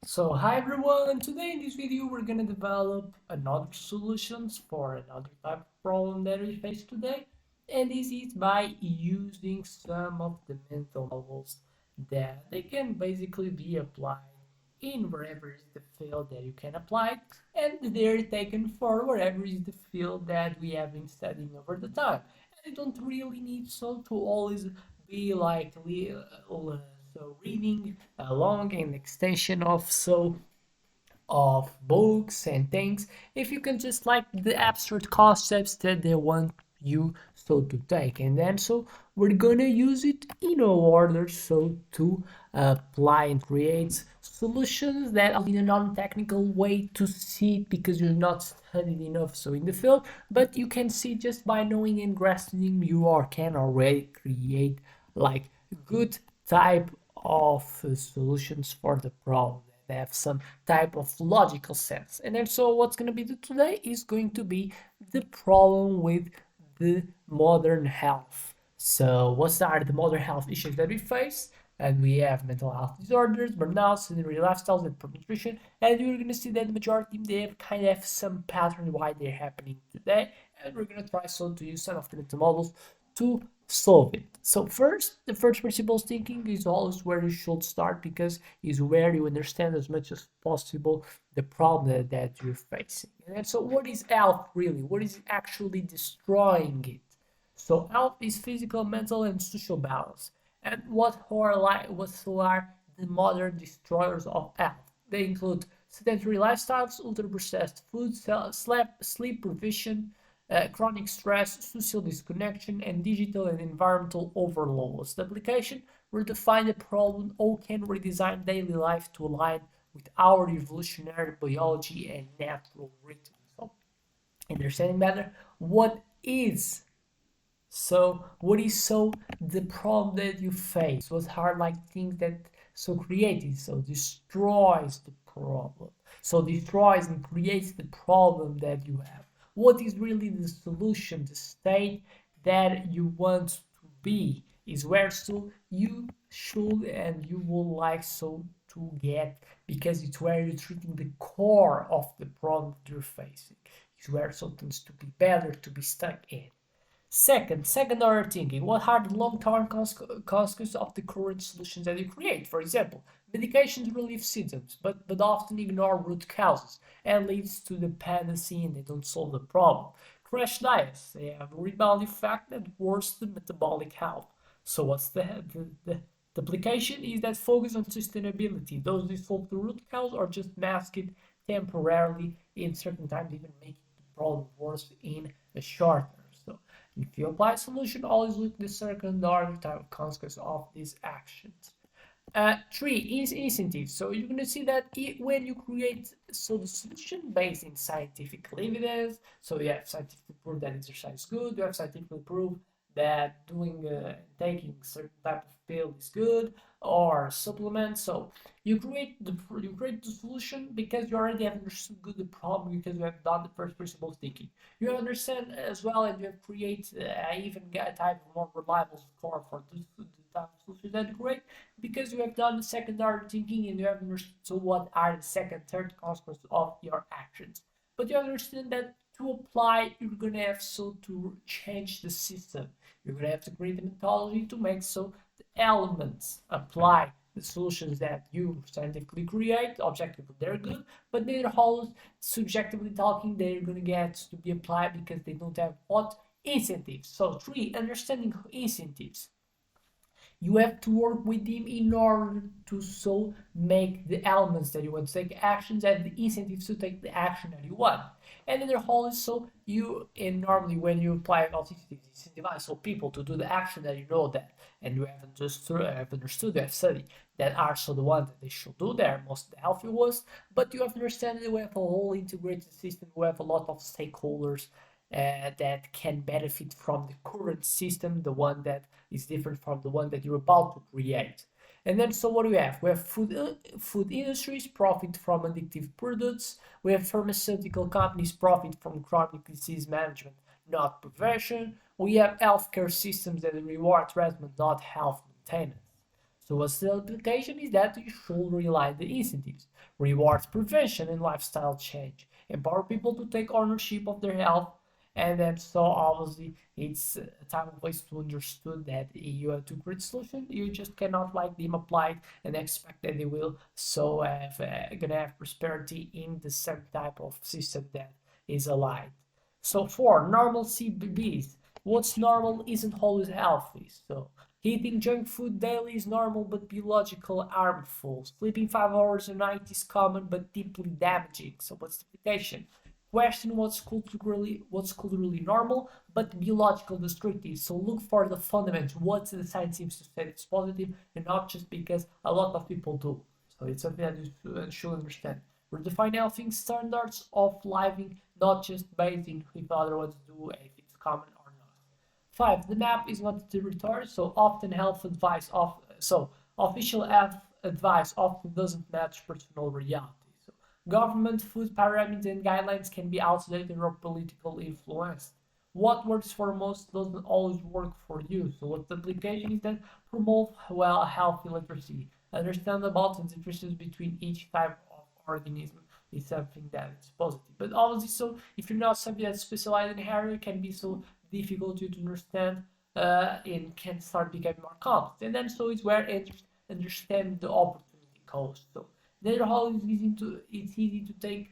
So hi everyone, today in this video we're gonna develop another solutions for another type of problem that we face today, and this is by using some of the mental models that they can basically be applied in wherever is the field that you can apply, and they're taken for wherever is the field that we have been studying over the time. And you don't really need so to always be like so reading along an extension of books and things if you can just like the abstract concepts that they want you so to take, and then so we're gonna use it in order so to apply and create solutions that are in a non-technical way to see it because you're not studied enough so in the field, but you can see just by knowing and grasping you are can already create like good type of solutions for the problem. They have some type of logical sense. And then so what's going to be today is going to be the problem with the modern health. So what are the modern health issues that we face? And we have mental health disorders, burnout, sedentary lifestyles, and poor nutrition. And you're going to see that the majority they have kind of some pattern why they're happening today. And we're going to try so to use some of the mental models to solve it. So first, the first principles thinking is always where you should start because is where you understand as much as possible the problem that you're facing. And so what is health really? What is actually destroying it? So health is physical, mental, and social balance. And what are the modern destroyers of health? They include sedentary lifestyles, ultra-processed food, sleep provision, chronic stress, social disconnection, and digital and environmental overload. The application redefine the problem how can we design daily life to align with our evolutionary biology and natural rhythms. So, understanding better what is so the problem that you face? What are like things that so created so destroys the problem? So destroys and creates the problem that you have. What is really the solution? The state that you want to be is where so you should and you will like so to get because it's where you're treating the core of the problem that you're facing. It's where something's to be better to be stuck in. Secondary thinking. What are the long-term consequences of the current solutions that you create? For example, medications relieve symptoms, but often ignore root causes and leads to dependency and they don't solve the problem. Crash diets. They have a rebound effect that worsens metabolic health. So what's the application is that focus on sustainability. Those that solve the root cause or just mask it temporarily in certain times, even making the problem worse in a short term. So if you apply a solution, always look at the secondary type of consequence of these actions. Three is incentives. So you're going to see that when you create so the solution based in scientific evidence. So you have scientific proof that exercise is good. You have scientific proof that doing taking certain type of pill is good or supplement. So you create the solution because you already have understood good the problem because you have done the first principle thinking. You understand as well, and you have created even get a type of more reliable score for the type of solution that you create because you have done the secondary thinking and you have understood what are the second, third consequences of your actions. But you understand that to apply, you're gonna have so to change the system. You're gonna have to create a methodology to make so the elements apply the solutions that you scientifically create. Objectively, they're good, but they're always subjectively talking. They're gonna get to be applied because they don't have what incentives. So three, understanding incentives. You have to work with them in order to so make the elements that you want to take actions and the incentives to take the action that you want. And then there also you and normally when you apply incentivize so people to do the action that you know that and you haven't just have understood, you have studied that are so the ones that they should do, they're most the healthy ones, but you have to understand that we have a whole integrated system, we have a lot of stakeholders that can benefit from the current system, the one that is different from the one that you're about to create. And then, so what do we have? We have food industries profit from addictive products. We have pharmaceutical companies profit from chronic disease management, not prevention. We have healthcare systems that reward treatment, not health maintenance. So a simplification is that you should realize the incentives, rewards prevention and lifestyle change, empower people to take ownership of their health, and then so obviously it's a time and place to understand that you have to create solution. You just cannot like them applied and expect that they will so have gonna have prosperity in the same type of system that is aligned. So for normal CBBs, what's normal isn't always healthy. So eating junk food daily is normal but biological harmful. Sleeping 5 hours a night is common but deeply damaging. So what's the implication? Question what's culturally normal but biological destructive. So look for the fundamentals. What the science seems to say it's positive and not just because a lot of people do. So it's something that you should understand. Redefine healthy standards of living, not just based in if other ones do, if it's common or not. Five, the map is not the territory, so often health advice so official health advice often doesn't match personal reality. So government food pyramids and guidelines can be outdated or political influenced. What works for most doesn't always work for you. So what the application is that promote well healthy literacy. Understand about the differences between each type of organism is something that is positive. But obviously, so if you're not somebody that's specialized in area, it can be so difficult to understand and can start becoming more complex. And then so it's where understand the opportunity cost. So they're always it's easy to take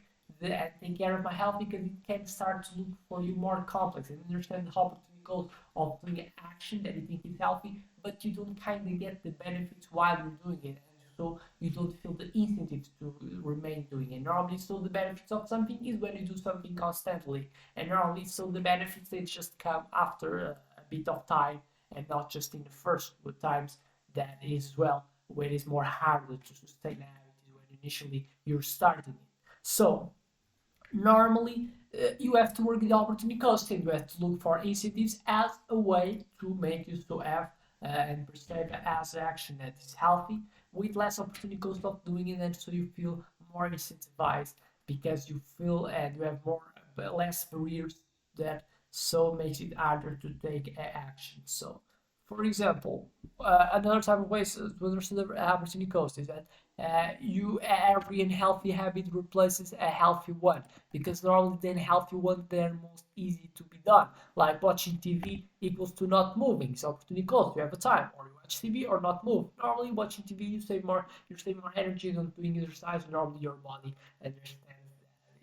care of my health because it can start to look for you more complex and understand the opportunity cost of doing an action that you think is healthy, but you don't kind of get the benefits while you're doing it. And so you don't feel the incentive to remain doing it. Normally, so the benefits of something is when you do something constantly, and normally, so the benefits they just come after a bit of time and not just in the first times. That is well where it is more harder to sustain habits when initially you're starting it. So normally you have to work with opportunity cost and you have to look for incentives as a way to make you so have and perceive as action that is healthy with less opportunity cost of doing it, and so you feel more incentivized because you feel and you have more less barriers that so makes it harder to take action. So for example, another type of ways to understand the opportunity cost is that you every unhealthy habit replaces a healthy one because normally the unhealthy ones they're most easy to be done. Like watching TV equals to not moving. So opportunity cost. You have a time, or you watch TV or not move. Normally watching TV you save more energy than doing exercise. Normally your body understands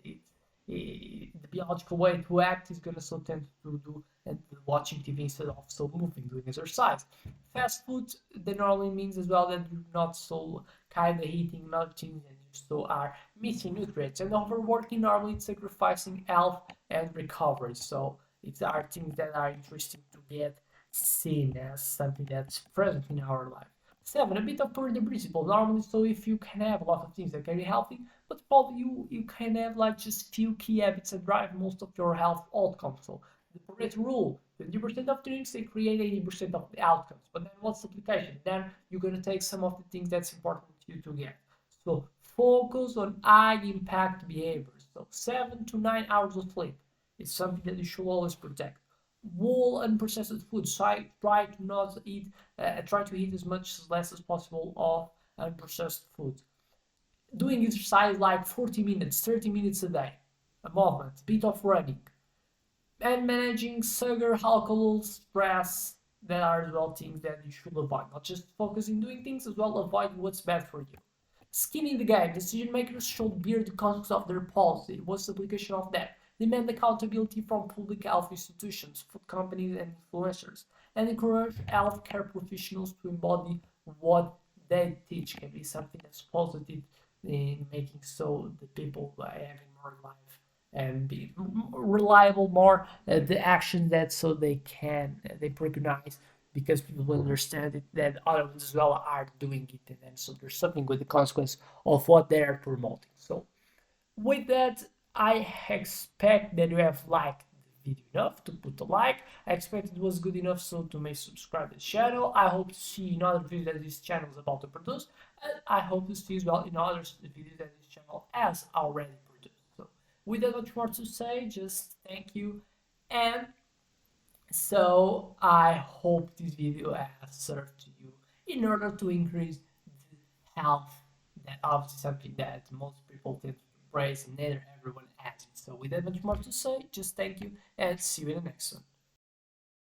that the biological way to act is gonna so tend to do and watching TV instead of so moving, doing exercise. Fast food then normally means as well that you're not so kind of eating nothing and you still are missing nutrients. And overworking normally it's sacrificing health and recovery. So it's are things that are interesting to get seen as something that's present in our life. Seven, a bit of per the principle. Normally, so if you can have a lot of things that can be healthy, but probably you can have like just few key habits that drive most of your health outcomes. So the Pareto rule, 20% of things they create 80% of the outcomes. But then what's the application? Then you're gonna take some of the things that's important to you to get. So focus on high impact behaviors. So 7 to 9 hours of sleep is something that you should always protect. Whole unprocessed food. So I try to not eat. Try to eat as much as less as possible of unprocessed food. Doing exercise like 40 minutes, 30 minutes a day, a movement, bit of running, and managing sugar, alcohol, stress. That are as well things that you should avoid. Not just focusing doing things, as well avoid what's bad for you. Skin in the game. Decision makers should bear the consequences of their policy. What's the application of that? Demand accountability from public health institutions, food companies, and influencers, and encourage healthcare professionals to embody what they teach. Can be something that's positive in making so the people having more life and be reliable more the action that so they can they recognize because people will understand it that others as well are doing it and then so there's something with the consequence of what they are promoting. So with that, I expect that you have liked the video enough to put a like. I expect it was good enough so to make subscribe to the channel. I hope to see you in other videos that this channel is about to produce, and I hope to see you as well in other videos that this channel has already produced. So without much more to say, just thank you, and so I hope this video has served to you in order to increase the health. That obviously something that most people tend to embrace and neither everyone has it. So without much more to say, just thank you and see you in the next one.